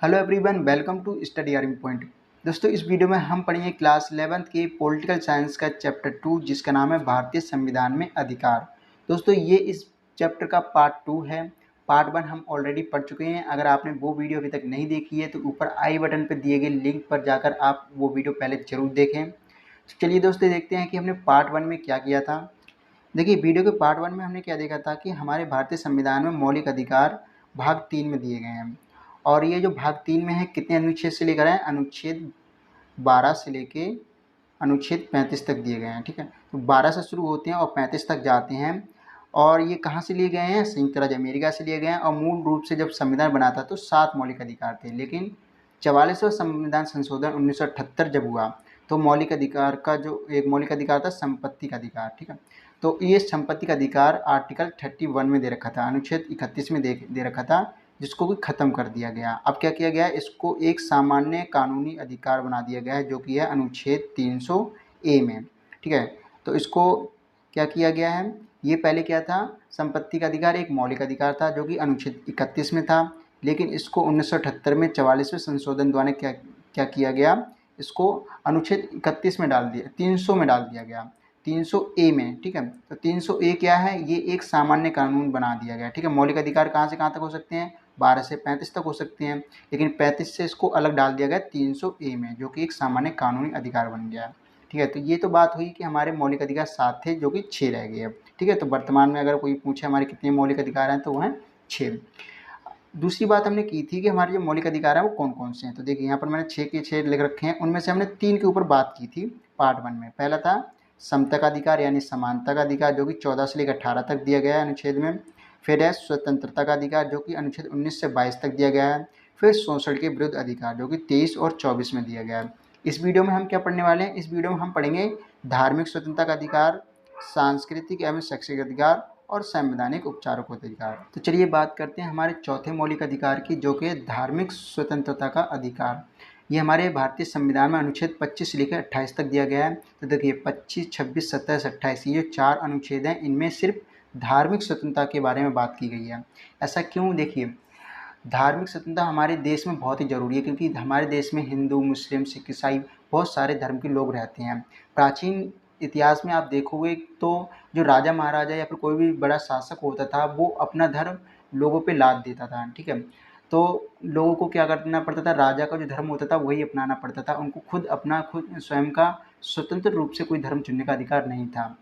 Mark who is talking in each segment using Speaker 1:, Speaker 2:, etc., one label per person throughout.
Speaker 1: Hello everyone, welcome to study arming point. दोस्तों, इस video में हम पढ़ेंगे क्लास 11th के पॉलिटिकल साइंस का चैप्टर 2, जिसका नाम है भारतीय संविधान में अधिकार। दोस्तों, ये इस चैप्टर का पार्ट 2 है। पार्ट 1 हम ऑलरेडी पढ़ चुके हैं। अगर आपने वो वीडियो अभी तक नहीं देखी है तो ऊपर आई बटन पर दिए गए लिंक पर जाकर आप वो वीडियो पहले जरूर देखें। तो चलिए दोस्तों, देखते हैं कि हमने पार्ट 1 में क्या किया था। देखिए, वीडियो के पार्ट 1 में हमने क्या देखा था कि हमारे भारतीय संविधान में मौलिक अधिकार भाग 3 में दिए गए हैं। और ये जो भाग 3 में है, कितने अनुच्छेद से लेकर आए? अनुच्छेद 12 से लेके अनुच्छेद 35 तक दिए गए हैं। ठीक है, तो 12 से शुरू होते हैं और 35 तक जाते हैं। और ये कहाँ से लिए गए हैं? संयुक्त राज्य अमेरिका से लिए गए हैं। और मूल रूप से जब संविधान बना था तो 7 मौलिक अधिकार थे, लेकिन 44वां संविधान संशोधन 1978 जब हुआ तो मौलिक अधिकार का जो एक मौलिक अधिकार था, संपत्ति का अधिकार। ठीक है, तो ये संपत्ति का अधिकार आर्टिकल 31 में दे रखा था, अनुच्छेद 31 में दे रखा था, जिसको भी ख़त्म कर दिया गया। अब क्या किया गया है? इसको एक सामान्य कानूनी अधिकार बना दिया गया है, जो कि है अनुच्छेद 300 ए में। ठीक है, तो इसको क्या किया गया है? ये पहले क्या था? संपत्ति का अधिकार एक मौलिक अधिकार था, जो कि अनुच्छेद 31 में था, लेकिन इसको 1978 में 44वें संशोधन द्वारा क्या किया गया? इसको अनुच्छेद 31 में डाल दिया, 300 में डाल दिया गया, 300 ए में। ठीक है, तो 300 ए क्या है? ये एक सामान्य कानून बना दिया गया। ठीक है, मौलिक अधिकार कहाँ से कहाँ तक हो सकते हैं? 12 से 35 तक हो सकते हैं, लेकिन 35 से इसको अलग डाल दिया गया 300 ए में, जो कि एक सामान्य कानूनी अधिकार बन गया। ठीक है, तो ये तो बात हुई कि हमारे मौलिक अधिकार 7 थे, जो कि 6 रह गए अब। ठीक है, तो वर्तमान में अगर कोई पूछे हमारे कितने मौलिक अधिकार हैं, तो वो हैं 6। दूसरी बात हमने की थी कि हमारे जो मौलिक अधिकार हैं वो कौन कौन से हैं। तो देखिए, यहाँ पर मैंने 6 के 6 लिख रखे हैं। उनमें से हमने 3 के ऊपर बात की थी पार्ट 1 में। पहला था समता का अधिकार यानी समानता का अधिकार, जो कि 14 से लेकर 18 तक दिया गया है अनुच्छेद में। फिर है स्वतंत्रता का अधिकार, जो कि अनुच्छेद 19 से 22 तक दिया गया है। फिर शोषण के विरुद्ध अधिकार, जो कि 23 और 24 में दिया गया है। इस वीडियो में हम क्या पढ़ने वाले हैं? इस वीडियो में हम पढ़ेंगे धार्मिक स्वतंत्रता का अधिकार, सांस्कृतिक एवं शैक्षिक अधिकार और संवैधानिक उपचारों का अधिकार। तो चलिए बात करते हैं हमारे चौथे मौलिक अधिकार की, जो कि धार्मिक स्वतंत्रता का अधिकार। ये हमारे भारतीय संविधान में अनुच्छेद 25 से लेकर 28 तक दिया गया है। तो देखिए, 25, 26, 27, 28 ये जो 4 अनुच्छेद हैं, इनमें सिर्फ धार्मिक स्वतंत्रता के बारे में बात की गई है। ऐसा क्यों? देखिए, धार्मिक स्वतंत्रता हमारे देश में बहुत ही ज़रूरी है, क्योंकि हमारे देश में हिंदू, मुस्लिम, सिख, ईसाई बहुत सारे धर्म के लोग रहते हैं। प्राचीन इतिहास में आप देखोगे तो जो राजा महाराजा या फिर कोई भी बड़ा शासक होता था, वो अपना धर्म लोगों पे लाद देता था। ठीक है, तो लोगों को क्या करना पड़ता था? राजा का जो धर्म होता था वही अपनाना पड़ता था। उनको खुद स्वयं का स्वतंत्र रूप से कोई धर्म चुनने का अधिकार नहीं था।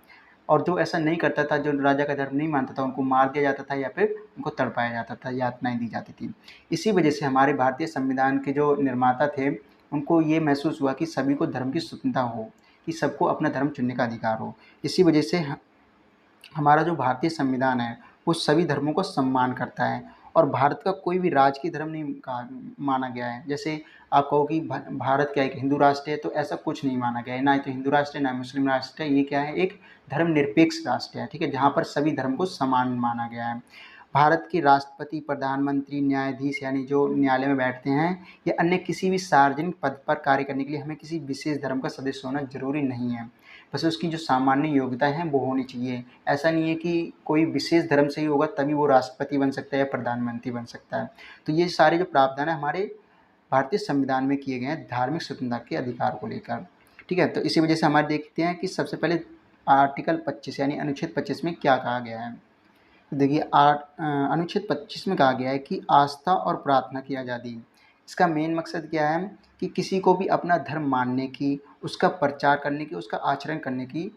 Speaker 1: और जो ऐसा नहीं करता था, जो राजा का धर्म नहीं मानता था, उनको मार दिया जाता था या फिर उनको तड़पाया जाता था, यातनाएं दी जाती थी। इसी वजह से हमारे भारतीय संविधान के जो निर्माता थे, उनको ये महसूस हुआ कि सभी को धर्म की स्वतंत्रता हो, कि सबको अपना धर्म चुनने का अधिकार हो। इसी वजह से हमारा जो भारतीय संविधान है वो सभी धर्मों को सम्मान करता है, और भारत का कोई भी राजकीय धर्म नहीं माना गया है। जैसे आप कहो कि भारत क्या एक हिंदू राष्ट्र है, तो ऐसा कुछ नहीं माना गया है। ना तो हिंदू राष्ट्र है, ना मुस्लिम राष्ट्र है। ये क्या है? एक धर्मनिरपेक्ष राष्ट्र है। ठीक है, जहाँ पर सभी धर्म को समान माना गया है। भारत के राष्ट्रपति, प्रधानमंत्री, न्यायाधीश यानी जो न्यायालय में बैठते हैं, या अन्य किसी भी सार्वजनिक पद पर कार्य करने के लिए हमें किसी विशेष धर्म का सदस्य होना जरूरी नहीं है। बस उसकी जो सामान्य योग्यता है वो होनी चाहिए। ऐसा नहीं है कि कोई विशेष धर्म से ही होगा तभी वो राष्ट्रपति बन सकता है या प्रधानमंत्री बन सकता है। तो ये सारे जो प्रावधान है हमारे भारतीय संविधान में किए गए हैं धार्मिक स्वतंत्रता के अधिकार को लेकर। ठीक है, तो इसी वजह से हमारे देखते हैं कि सबसे पहले आर्टिकल 25 यानी अनुच्छेद 25 में क्या कहा गया है। तो देखिए, अनुच्छेद 25 में कहा गया है कि आस्था और प्रार्थना की आज़ादी। इसका मेन मकसद क्या है? कि किसी को भी अपना धर्म मानने की, उसका प्रचार करने की, उसका आचरण करने की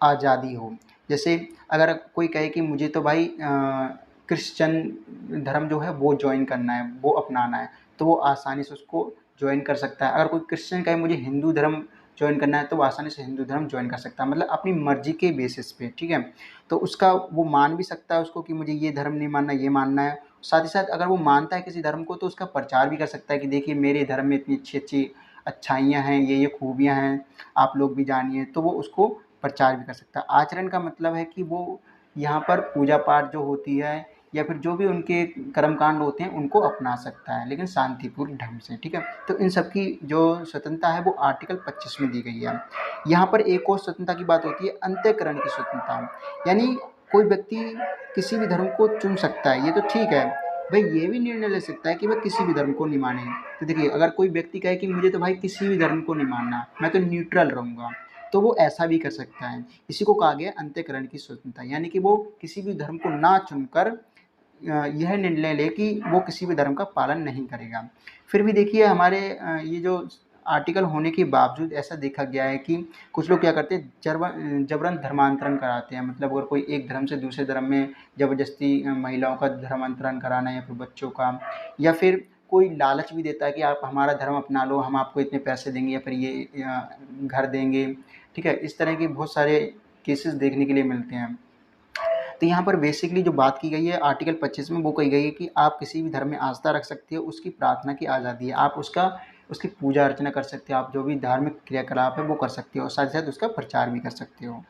Speaker 1: आज़ादी हो। जैसे अगर कोई कहे कि मुझे तो भाई क्रिश्चियन धर्म जो है वो ज्वाइन करना है, वो अपनाना है, तो वो आसानी से उसको ज्वाइन कर सकता है। अगर कोई क्रिश्चियन कहे मुझे हिंदू धर्म ज्वाइन करना है, तो वो आसानी से हिंदू धर्म ज्वाइन कर सकता है, मतलब अपनी मर्जी के बेसिस पे। ठीक है, तो उसका वो मान भी सकता है उसको कि मुझे ये धर्म नहीं मानना, ये मानना है। साथ ही साथ अगर वो मानता है किसी धर्म को, तो उसका प्रचार भी कर सकता है कि देखिए मेरे धर्म में इतनी अच्छी अच्छी अच्छाइयाँ हैं, ये खूबियाँ हैं, आप लोग भी जानिए। तो वो उसको प्रचार भी कर सकता है। आचरण का मतलब है कि वो यहाँ पर पूजा पाठ जो होती है या फिर जो भी उनके कर्मकांड होते हैं उनको अपना सकता है, लेकिन शांतिपूर्ण ढंग से। ठीक है, तो इन सब की जो स्वतंत्रता है वो आर्टिकल 25 में दी गई है। यहाँ पर एक और स्वतंत्रता की बात होती है, अंतःकरण की स्वतंत्रता। यानी कोई व्यक्ति किसी भी धर्म को चुन सकता है, ये तो ठीक है, भाई ये भी निर्णय ले सकता है कि वह किसी भी धर्म को नहीं माने। तो देखिए, अगर कोई व्यक्ति कहे कि मुझे तो भाई किसी भी धर्म को नहीं मानना, मैं तो न्यूट्रल रहूँगा, तो वो ऐसा भी कर सकता है। इसी को कहा गया अंतःकरण की स्वतंत्रता, यानी कि वो किसी भी धर्म को ना चुनकर यह निर्णय ले कि वो किसी भी धर्म का पालन नहीं करेगा। फिर भी देखिए, हमारे ये जो आर्टिकल होने के बावजूद ऐसा देखा गया है कि कुछ लोग क्या करते हैं, जबरन धर्मांतरण कराते हैं। मतलब अगर कोई एक धर्म से दूसरे धर्म में ज़बरदस्ती महिलाओं का धर्मांतरण कराना, या फिर बच्चों का, या फिर कोई लालच भी देता है कि आप हमारा धर्म अपना लो, हम आपको इतने पैसे देंगे, या फिर ये घर देंगे। ठीक है, इस तरह के बहुत सारे केसेस देखने के लिए मिलते हैं। तो यहाँ पर बेसिकली जो बात की गई है आर्टिकल 25 में, वो कही गई है कि आप किसी भी धर्म में आस्था रख सकते हो, उसकी प्रार्थना की आज़ादी है, आप उसकी पूजा अर्चना कर सकते हो, आप जो भी धार्मिक क्रियाकलाप है वो कर सकते हो, और साथ ही साथ उसका प्रचार भी कर सकते हो।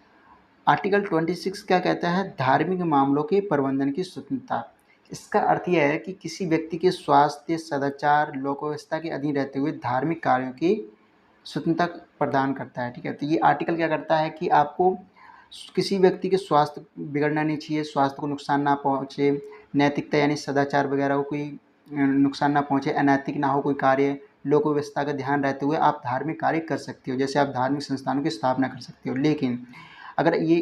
Speaker 1: आर्टिकल 26 क्या कहता है, धार्मिक मामलों के प्रबंधन की स्वतंत्रता। इसका अर्थ यह है कि किसी व्यक्ति के स्वास्थ्य, सदाचार, लोक व्यवस्था के अधीन रहते हुए धार्मिक कार्यों की स्वतंत्रता प्रदान करता है। ठीक है, तो ये आर्टिकल क्या करता है कि आपको किसी व्यक्ति के स्वास्थ्य बिगड़ना नहीं चाहिए, स्वास्थ्य को नुकसान ना पहुँचे, नैतिकता यानी सदाचार वगैरह को कोई नुकसान ना पहुँचे, अनैतिक ना हो कोई कार्य, लोक व्यवस्था का ध्यान रहते हुए आप धार्मिक कार्य कर सकते हो। जैसे आप धार्मिक संस्थानों की स्थापना कर सकते हो। लेकिन अगर ये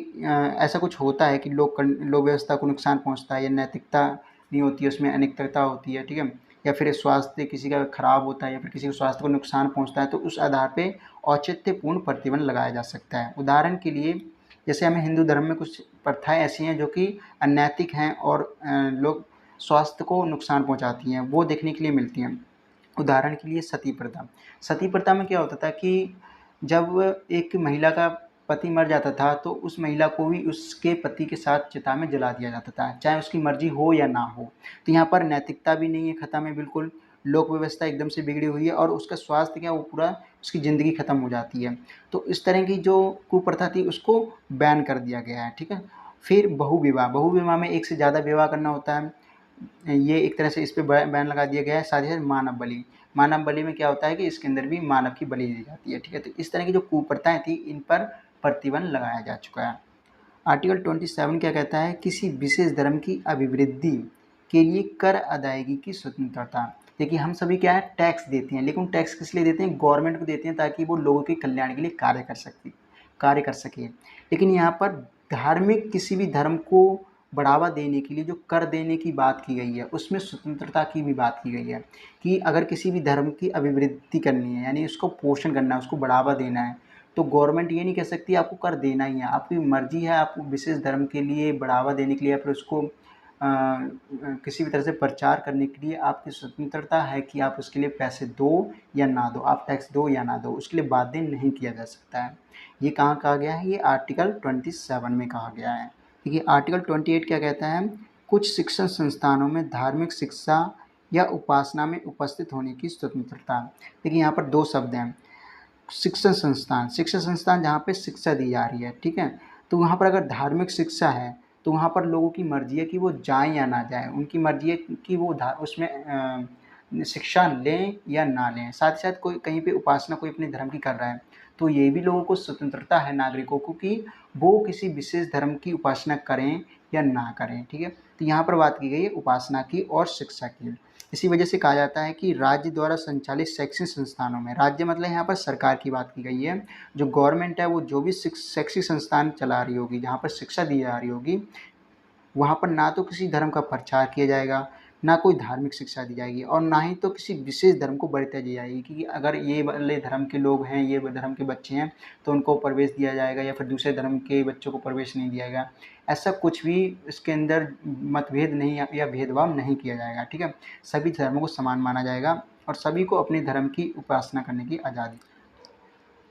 Speaker 1: ऐसा कुछ होता है कि लोक व्यवस्था को नुकसान पहुँचता है, या नैतिकता नहीं होती है, उसमें अनैतिकता होती है, ठीक है, या फिर स्वास्थ्य किसी का खराब होता है, या फिर किसी के स्वास्थ्य को नुकसान पहुँचता है, तो उस आधार पे औचित्यपूर्ण प्रतिबंध लगाया जा सकता है। उदाहरण के लिए, जैसे हमें हिंदू धर्म में कुछ प्रथाएँ ऐसी हैं जो कि अनैतिक हैं और लोग स्वास्थ्य को नुकसान पहुँचाती हैं, वो देखने के लिए मिलती हैं। उदाहरण के लिए सती प्रथा। सती प्रथा में क्या होता था कि जब एक महिला का पति मर जाता था, तो उस महिला को भी उसके पति के साथ चिता में जला दिया जाता था, चाहे उसकी मर्जी हो या ना हो। तो यहाँ पर नैतिकता भी नहीं है, खत्म है बिल्कुल, लोक व्यवस्था एकदम से बिगड़ी हुई है, और उसका स्वास्थ्य क्या, वो पूरा उसकी ज़िंदगी ख़त्म हो जाती है। तो इस तरह की जो कुप्रथा थी उसको बैन कर दिया गया है। ठीक है, फिर बहुविवाह में एक से ज़्यादा विवाह करना होता है, ये एक तरह से इस पे बैन लगा दिया गया है। साथ ही साथ मानव बलि में क्या होता है कि इसके अंदर भी मानव की बलि दी जाती है। ठीक है, तो इस तरह की जो कुप्रथाएं थी, इन पर प्रतिबंध लगाया जा चुका है। आर्टिकल 27 क्या कहता है, किसी विशेष धर्म की अभिवृद्धि के लिए कर अदायगी की स्वतंत्रता। देखिए, हम सभी क्या है, टैक्स देते हैं, लेकिन टैक्स किस लिए देते हैं, गवर्नमेंट को देते हैं ताकि वो लोगों के कल्याण के लिए कार्य कर सके। लेकिन यहाँ पर धार्मिक किसी भी धर्म को बढ़ावा देने के लिए जो कर देने की बात की गई है, उसमें स्वतंत्रता की भी बात की गई है कि अगर किसी भी धर्म की अभिवृद्धि करनी है, यानी उसको पोषण करना है, उसको बढ़ावा देना है, तो गवर्नमेंट ये नहीं कह सकती आपको कर देना ही है। आपकी मर्जी है, आपको विशेष धर्म के लिए बढ़ावा देने के लिए, या फिर उसको किसी भी तरह से प्रचार करने के लिए आपकी स्वतंत्रता है कि आप उसके लिए पैसे दो या ना दो, आप टैक्स दो या ना दो, उसके लिए बाध्य नहीं किया जा सकता है। ये कहाँ कहा गया है, ये आर्टिकल 27 में कहा गया है। देखिए, आर्टिकल 28 क्या कहता है, कुछ शिक्षण संस्थानों में धार्मिक शिक्षा या उपासना में उपस्थित होने की स्वतंत्रता। देखिए, यहाँ पर दो शब्द हैं, शिक्षण संस्थान जहाँ पे शिक्षा दी जा रही है। ठीक है, तो वहाँ पर अगर धार्मिक शिक्षा है, तो वहाँ पर लोगों की मर्जी है कि वो जाएं या ना जाएं, उनकी मर्जी है कि वो उसमें शिक्षा लें या ना लें। साथ ही साथ कोई कहीं पे उपासना कोई अपने धर्म की कर रहा है, तो ये भी लोगों को स्वतंत्रता है नागरिकों को कि वो किसी विशेष धर्म की उपासना करें या ना करें। ठीक है, तो यहाँ पर बात की गई है उपासना की और शिक्षा की। इसी वजह से कहा जाता है कि राज्य द्वारा संचालित शैक्षिक संस्थानों में, राज्य मतलब यहाँ पर सरकार की बात की गई है, जो गवर्नमेंट है वो जो भी शैक्षिक संस्थान चला रही होगी, जहाँ पर शिक्षा दी जा रही होगी, वहाँ पर ना तो किसी धर्म का प्रचार किया जाएगा, ना कोई धार्मिक शिक्षा दी जाएगी, और ना ही तो किसी विशेष धर्म को वरीयता दी जाएगी कि अगर ये वाले धर्म के लोग हैं, ये धर्म के बच्चे हैं, तो उनको प्रवेश दिया जाएगा, या फिर दूसरे धर्म के बच्चों को प्रवेश नहीं दिया जाएगा। ऐसा कुछ भी इसके अंदर मतभेद नहीं या भेदभाव नहीं किया जाएगा। ठीक है, सभी धर्मों को समान माना जाएगा और सभी को अपने धर्म की उपासना करने की आज़ादी।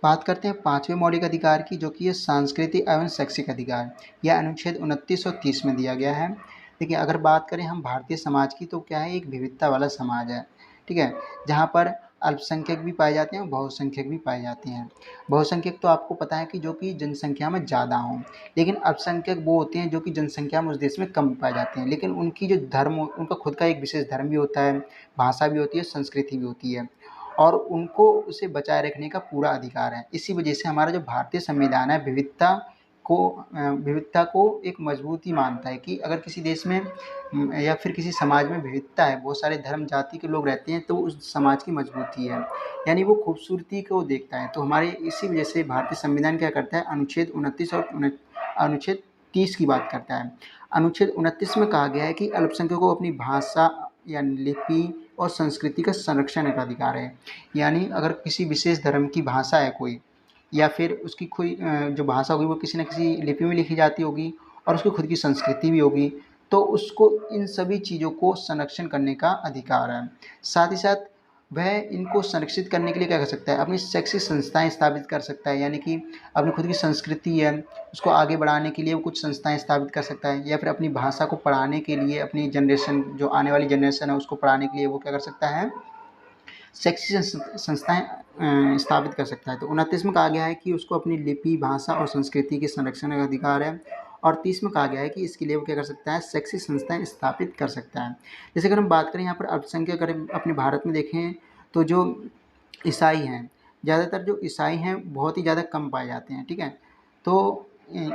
Speaker 1: बात करते हैं पाँचवें मौलिक अधिकार की, जो कि है सांस्कृतिक एवं शैक्षिक अधिकार। यह अनुच्छेद 29 और 30 में दिया गया है। देखिए, अगर बात करें हम भारतीय समाज की, तो क्या है, एक विविधता वाला समाज है। ठीक है, जहाँ पर अल्पसंख्यक भी पाए जाते हैं और बहुसंख्यक भी पाए जाते हैं। बहुसंख्यक तो आपको पता है कि जो कि जनसंख्या में ज़्यादा हों, लेकिन अल्पसंख्यक वो होते हैं जो कि जनसंख्या में उस देश में कम पाए जाते हैं, लेकिन उनकी जो धर्म, उनका खुद का एक विशेष धर्म भी होता है, भाषा भी होती है, संस्कृति भी होती है, और उनको उसे बचाए रखने का पूरा अधिकार है। इसी वजह से हमारा जो भारतीय संविधान है, विविधता विविधता को एक मजबूती मानता है कि अगर किसी देश में या फिर किसी समाज में विविधता है, बहुत सारे धर्म जाति के लोग रहते हैं, तो उस समाज की मजबूती है, यानी वो खूबसूरती को देखता है। तो हमारे इसी वजह से भारतीय संविधान क्या करता है, अनुच्छेद 29 और अनुच्छेद 30 की बात करता है। अनुच्छेद 29 में कहा गया है कि अल्पसंख्यकों को अपनी भाषा या लिपि और संस्कृति का संरक्षण का अधिकार है। यानी अगर किसी विशेष धर्म की भाषा है कोई, या फिर उसकी कोई जो भाषा होगी वो किसी न किसी लिपि में लिखी जाती होगी और उसकी खुद की संस्कृति भी होगी, तो उसको इन सभी चीज़ों को संरक्षण करने का अधिकार है। साथ ही साथ वह इनको संरक्षित करने के लिए क्या कर सकता है, अपनी शैक्षिक संस्थाएं स्थापित कर सकता है, यानी कि अपनी खुद की संस्कृति है उसको आगे बढ़ाने के लिए वो कुछ संस्थाएं स्थापित कर सकता है, या फिर अपनी भाषा को पढ़ाने के लिए अपनी जनरेशन, जो आने वाली जनरेशन है उसको पढ़ाने के लिए वो क्या कर सकता है, शैक्षिक संस्थाएं स्थापित कर सकता है। तो 29 में कहा गया है कि उसको अपनी लिपि, भाषा और संस्कृति के संरक्षण का अधिकार है, और 30 में कहा गया है कि इसके लिए वो क्या कर सकता है, शैक्षिक संस्थाएं स्थापित कर सकता है। जैसे अगर हम बात करें यहाँ पर अल्पसंख्यक, अगर अपने भारत में देखें तो जो ईसाई हैं, ज़्यादातर जो ईसाई हैं बहुत ही ज़्यादा कम पाए जाते हैं, ठीक है, तो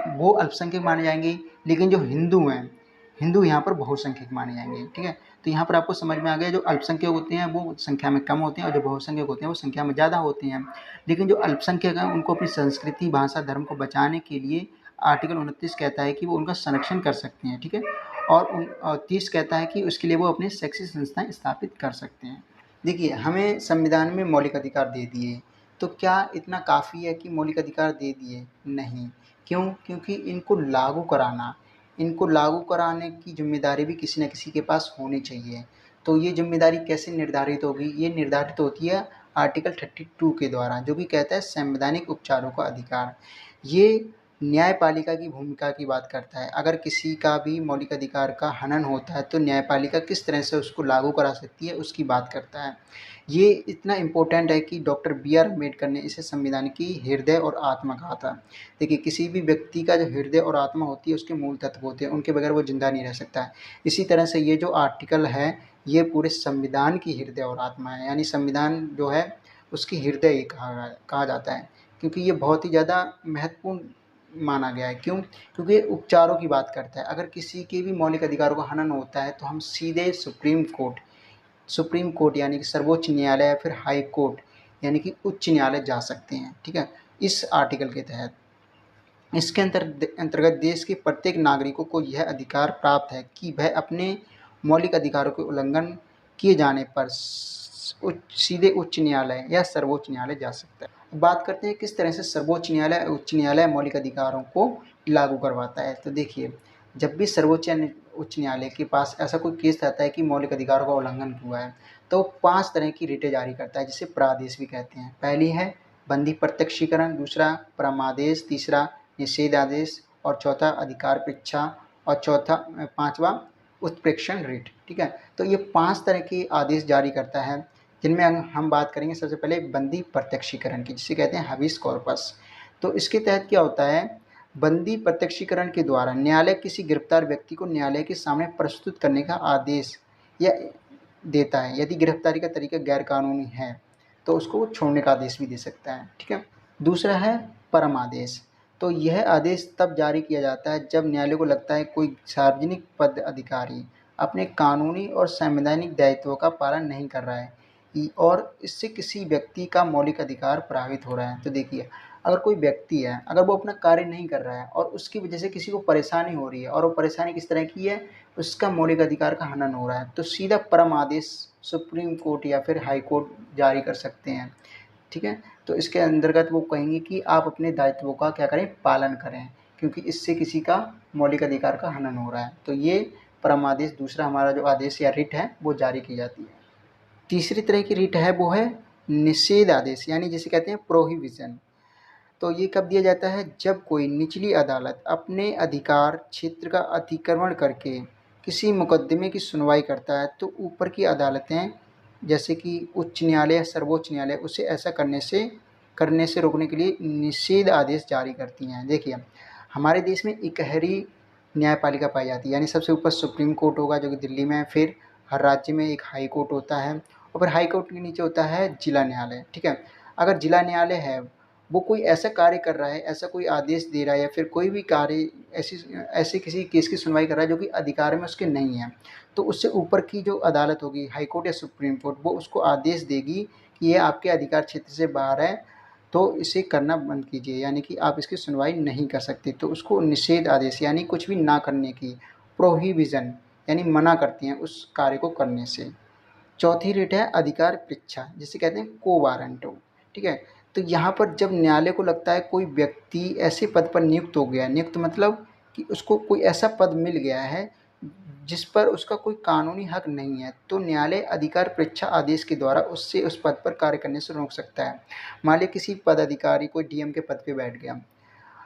Speaker 1: वो अल्पसंख्यक माने जाएंगे। लेकिन जो हिंदू हैं, हिंदू यहाँ पर बहुसंख्यक माने जाएंगे, ठीक है। तो यहाँ पर आपको समझ में आ गया, जो अल्पसंख्यक होते हैं वो संख्या में कम होते हैं और जो बहुसंख्यक होते हैं वो संख्या में ज़्यादा होते हैं। लेकिन जो अल्पसंख्यक हैं उनको अपनी संस्कृति, भाषा, धर्म को बचाने के लिए आर्टिकल 29 कहता है कि वो उनका संरक्षण कर सकते हैं, ठीक है, और 30 कहता है कि उसके लिए वो अपनी शैक्षिक संस्थाएं स्थापित कर सकते हैं। देखिए, हमें संविधान में मौलिक अधिकार दे दिए, तो क्या इतना काफ़ी है कि मौलिक अधिकार दे दिए? नहीं। क्यों? क्योंकि इनको लागू कराने की जिम्मेदारी भी किसी न किसी के पास होनी चाहिए। तो ये जिम्मेदारी कैसे निर्धारित होगी? ये निर्धारित होती है आर्टिकल 32 के द्वारा, जो कि कहता है संवैधानिक उपचारों का अधिकार। ये न्यायपालिका की भूमिका की बात करता है। अगर किसी का भी मौलिक अधिकार का हनन होता है तो न्यायपालिका किस तरह से उसको लागू करा सकती है, उसकी बात करता है। ये इतना इम्पोर्टेंट है कि डॉक्टर बी.आर. अम्बेडकर ने इसे संविधान की हृदय और आत्मा कहा था। देखिए, किसी भी व्यक्ति का जो हृदय और आत्मा होती है उसके मूल तत्व होते हैं, उनके बगैर वो जिंदा नहीं रह सकता है। इसी तरह से ये जो आर्टिकल है ये पूरे संविधान की हृदय और आत्मा है, यानी संविधान जो है उसकी हृदय ही कहा जाता है, क्योंकि ये बहुत ही ज़्यादा महत्वपूर्ण माना गया है। क्यों? क्योंकि ये उपचारों की बात करता है। अगर किसी के भी मौलिक अधिकारों का हनन होता है तो हम सीधे सुप्रीम कोर्ट यानी कि सर्वोच्च न्यायालय या फिर हाई कोर्ट यानी कि उच्च न्यायालय जा सकते हैं, ठीक है, इस आर्टिकल के तहत। इसके अंतर्गत देश के प्रत्येक नागरिकों को यह अधिकार प्राप्त है कि वह अपने मौलिक अधिकारों के उल्लंघन किए जाने पर सीधे उच्च न्यायालय या सर्वोच्च न्यायालय जा सकता है। बात करते हैं किस तरह से सर्वोच्च न्यायालय, उच्च न्यायालय मौलिक अधिकारों को लागू करवाता है। तो देखिए, जब भी सर्वोच्च उच्च न्यायालय के पास ऐसा कोई केस रहता है कि मौलिक अधिकारों का उल्लंघन हुआ है, तो 5 तरह की रिटें जारी करता है, जिसे प्रादेश भी कहते हैं। पहली है बंदी प्रत्यक्षीकरण, दूसरा परमादेश, तीसरा निषेध आदेश, और चौथा अधिकार परीक्षा, और पांचवा उत्प्रेक्षण रिट, ठीक है। तो ये 5 तरह के आदेश जारी करता है, जिनमें हम बात करेंगे सबसे पहले बंदी प्रत्यक्षीकरण की, जिसे कहते हैं हबीस कॉर्पस। तो इसके तहत क्या होता है, बंदी प्रत्यक्षीकरण के द्वारा न्यायालय किसी गिरफ्तार व्यक्ति को न्यायालय के सामने प्रस्तुत करने का आदेश या देता है। यदि गिरफ्तारी का तरीका गैर कानूनी है तो उसको छोड़ने का आदेश भी दे सकता है, ठीक है। दूसरा है परम आदेश। तो यह आदेश तब जारी किया जाता है जब न्यायालय को लगता है कोई सार्वजनिक पद अधिकारी अपने कानूनी और संवैधानिक दायित्वों का पालन नहीं कर रहा है और इससे किसी व्यक्ति का मौलिक अधिकार प्रभावित हो रहा है। तो देखिए, अगर कोई व्यक्ति है, अगर वो अपना कार्य नहीं कर रहा है और उसकी वजह से किसी को परेशानी हो रही है, और वो परेशानी किस तरह की है, उसका मौलिक अधिकार का हनन हो रहा है, तो सीधा परम आदेश सुप्रीम कोर्ट या फिर हाई कोर्ट जारी कर सकते हैं, ठीक है। तो इसके अंतर्गत वो कहेंगे कि आप अपने दायित्वों का क्या करें, पालन करें, क्योंकि इससे किसी का मौलिक अधिकार का हनन हो रहा है। तो ये परमादेश, दूसरा हमारा जो आदेश या रिट है वो जारी की जाती है। तीसरी तरह की रिट है वो है निषेध आदेश, यानी जिसे कहते हैं प्रोहिबिशन। तो ये कब दिया जाता है, जब कोई निचली अदालत अपने अधिकार क्षेत्र का अतिक्रमण करके किसी मुकदमे की सुनवाई करता है, तो ऊपर की अदालतें जैसे कि उच्च न्यायालय, सर्वोच्च न्यायालय उसे ऐसा करने से रोकने के लिए निषेध आदेश जारी करती हैं। देखिए, हमारे देश में इकहरी न्यायपालिका पाई जाती है, यानी सबसे ऊपर सुप्रीम कोर्ट होगा जो कि दिल्ली में है, फिर हर राज्य में एक हाई कोर्ट होता है, और फिर हाई कोर्ट के नीचे होता है जिला न्यायालय, ठीक है। अगर जिला न्यायालय है वो कोई ऐसा कार्य कर रहा है, ऐसा कोई आदेश दे रहा है या फिर कोई भी कार्य ऐसे किसी केस की सुनवाई कर रहा है जो कि अधिकार में उसके नहीं है, तो उससे ऊपर की जो अदालत होगी, हाई कोर्ट या सुप्रीम कोर्ट, वो उसको आदेश देगी कि ये आपके अधिकार क्षेत्र से बाहर है, तो इसे करना बंद कीजिए, यानी कि आप इसकी सुनवाई नहीं कर सकते। तो उसको निषेध आदेश यानी कुछ भी ना करने की, प्रोहिबिजन यानी मना करती हैं उस कार्य को करने से। चौथी रेट है अधिकार परीक्षा, जिसे कहते हैं को वारंटो। ठीक है, तो यहाँ पर जब न्यायालय को लगता है कोई व्यक्ति ऐसे पद पर नियुक्त हो गया, नियुक्त मतलब कि उसको कोई ऐसा पद मिल गया है जिस पर उसका कोई कानूनी हक नहीं है, तो न्यायालय अधिकार परीक्षा आदेश के द्वारा उससे उस पद पर कार्य करने से रोक सकता है। मान लिया किसी पदाधिकारी कोई डीएम के पद पे बैठ गया,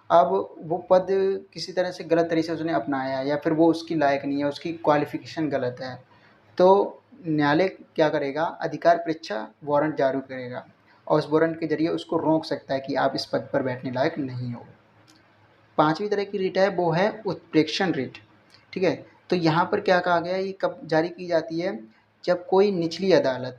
Speaker 1: अब वो पद किसी तरह से गलत तरीके से उसने अपनाया या फिर वो उसकी लायक नहीं है, उसकी क्वालिफिकेशन गलत है, तो न्यायालय क्या करेगा, अधिकार परीक्षा वारंट जारी करेगा और उस वारंट के जरिए उसको रोक सकता है कि आप इस पद पर बैठने लायक नहीं हो। पांचवी तरह की रिट है वो है उत्प्रेक्षण रिट। ठीक है, तो यहाँ पर क्या कहा गया है, ये कब जारी की जाती है, जब कोई निचली अदालत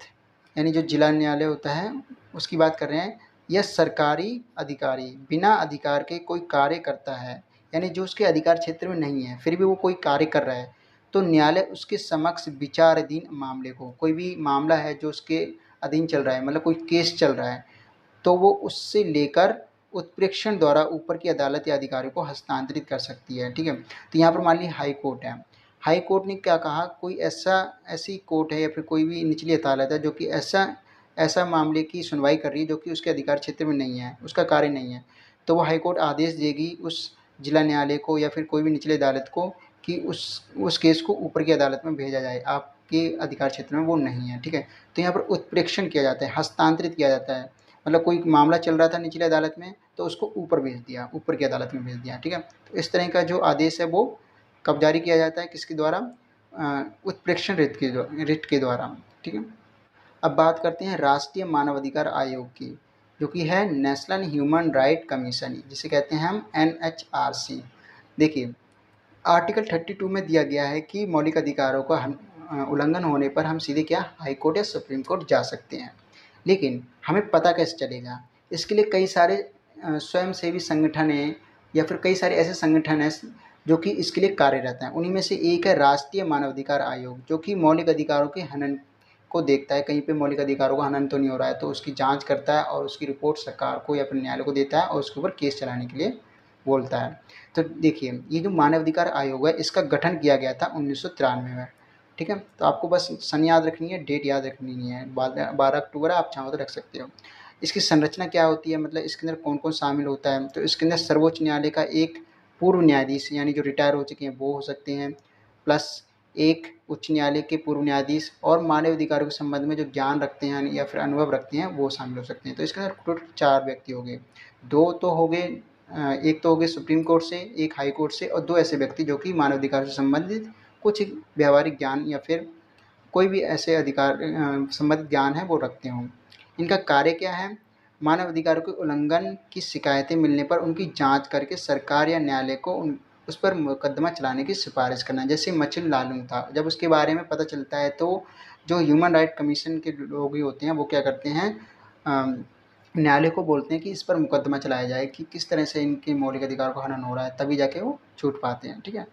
Speaker 1: यानी जो जिला न्यायालय होता है उसकी बात कर रहे हैं, या सरकारी अधिकारी बिना अधिकार के कोई कार्य करता है, यानी जो उसके अधिकार क्षेत्र में नहीं है फिर भी वो कोई कार्य कर रहा है, तो न्यायालय उसके समक्ष विचाराधीन मामले को, कोई भी मामला है जो उसके अधीन चल रहा है, मतलब कोई केस चल रहा है, तो वो उससे लेकर उत्प्रेक्षण द्वारा ऊपर की अदालत या अधिकारी को हस्तांतरित कर सकती है। ठीक है, तो यहाँ पर मान ली हाई कोर्ट है, हाई कोर्ट ने क्या कहा, कोई ऐसी कोर्ट है या फिर कोई भी निचली अदालत है जो कि ऐसा मामले की सुनवाई कर रही है जो कि उसके अधिकार क्षेत्र में नहीं है, उसका कार्य नहीं है, तो वो हाई कोर्ट आदेश देगी उस जिला न्यायालय को या फिर कोई भी निचली अदालत को कि उस केस को ऊपर की अदालत में भेजा जाए, आपके अधिकार क्षेत्र में वो नहीं है। ठीक है, तो यहाँ पर उत्प्रेक्षण किया जाता है, हस्तांतरित किया जाता है, मतलब कोई मामला चल रहा था निचली अदालत में तो उसको ऊपर भेज दिया, ऊपर की अदालत में भेज दिया। ठीक है, तो इस तरह का जो आदेश है वो कब जारी किया जाता है, किसके द्वारा, उत्प्रेक्षण रिट के द्वारा। ठीक है, अब बात करते हैं राष्ट्रीय मानवाधिकार आयोग की, जो कि है नेशनल ह्यूमन राइट कमीशन, जिसे कहते हैं हम NHRC। देखिए, आर्टिकल 32 में दिया गया है कि मौलिक अधिकारों का उल्लंघन होने पर हम सीधे क्या, हाई कोर्ट या सुप्रीम कोर्ट जा सकते हैं। लेकिन हमें पता कैसे चलेगा, इसके लिए कई सारे स्वयंसेवी संगठन हैं या फिर कई सारे ऐसे संगठन हैं जो कि इसके लिए कार्यरत हैं। उन्हीं में से एक है राष्ट्रीय मानवाधिकार आयोग, जो कि मौलिक अधिकारों के हनन को देखता है, कहीं पे मौलिक अधिकारों का हनन तो नहीं हो रहा है तो उसकी जांच करता है और उसकी रिपोर्ट सरकार को या फिर न्यायालय को देता है और उसके ऊपर केस चलाने के लिए बोलता है। तो देखिए, ये जो मानवाधिकार आयोग है इसका गठन किया गया था 1993 में। ठीक है, तो आपको बस सन याद रखनी है, डेट याद रखनी नहीं है, 12 अक्टूबर आप चाहो तो रख सकते हो। इसकी संरचना क्या होती है, मतलब इसके अंदर कौन कौन शामिल होता है, तो इसके अंदर सर्वोच्च न्यायालय का एक पूर्व न्यायाधीश यानी जो रिटायर हो चुके हैं वो हो सकते हैं, प्लस एक उच्च न्यायालय के पूर्व न्यायाधीश और मानव अधिकारों के संबंध में जो ज्ञान रखते हैं या फिर अनुभव रखते हैं वो शामिल हो सकते हैं। तो इसके अंदर टोटल 4 व्यक्ति हो गए, दो तो हो गए, एक तो हो गए सुप्रीम कोर्ट से, एक हाई कोर्ट से और 2 ऐसे व्यक्ति जो कि मानव अधिकार से संबंधित कुछ व्यावहारिक ज्ञान या फिर कोई भी ऐसे अधिकार संबंधित ज्ञान है वो रखते हों। इनका कार्य क्या है, मानव अधिकारों के उल्लंघन की शिकायतें मिलने पर उनकी जांच करके सरकार या न्यायालय को उस पर मुकदमा चलाने की सिफारिश करना। जैसे मचिल लालुंग था, जब उसके बारे में पता चलता है तो जो ह्यूमन राइट कमीशन के लोग ही होते हैं वो क्या करते हैं, न्यायालय को बोलते हैं कि इस पर मुकदमा चलाया जाए कि किस तरह से इनके मौलिक अधिकारों का हनन हो रहा है, तभी जाके वो छूट पाते हैं। ठीक है,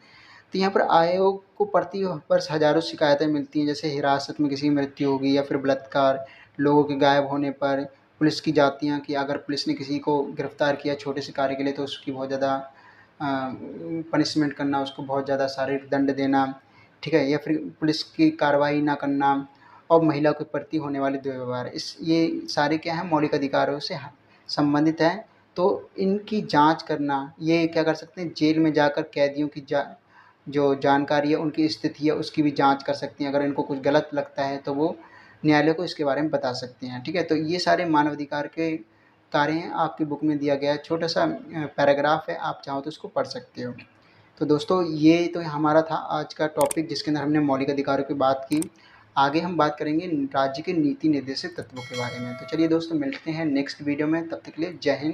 Speaker 1: तो यहाँ पर आयोग को प्रति वर्ष हजारों शिकायतें मिलती हैं, जैसे हिरासत में किसी की मृत्यु होगी या फिर बलात्कार, लोगों के गायब होने पर पुलिस की जातियाँ कि अगर पुलिस ने किसी को गिरफ्तार किया छोटे से कार्य के लिए तो उसकी बहुत ज़्यादा पनिशमेंट करना, उसको बहुत ज़्यादा शारीरिक दंड देना। ठीक है, या फिर पुलिस की कार्रवाई ना करना और महिला के प्रति होने वाले दुर्व्यवहार, ये सारे क्या हैं, मौलिक अधिकारों से संबंधित हैं। तो इनकी जांच करना, ये क्या कर सकते हैं, जेल में जाकर कैदियों की जो जानकारी है, उनकी स्थिति है, उसकी भी जांच कर सकती हैं। अगर इनको कुछ गलत लगता है तो वो न्यायालय को इसके बारे में बता सकते हैं। ठीक है, तो ये सारे मानवाधिकार के कार्य हैं, आपकी बुक में दिया गया है, छोटा सा पैराग्राफ है, आप चाहो तो उसको पढ़ सकते हो। तो दोस्तों, ये तो हमारा था आज का टॉपिक जिसके अंदर हमने मौलिक अधिकारों की बात की। आगे हम बात करेंगे राज्य के नीति निर्देशित तत्वों के बारे में। तो चलिए दोस्तों, मिलते हैं नेक्स्ट वीडियो में, तब तक के लिए जय हिंद।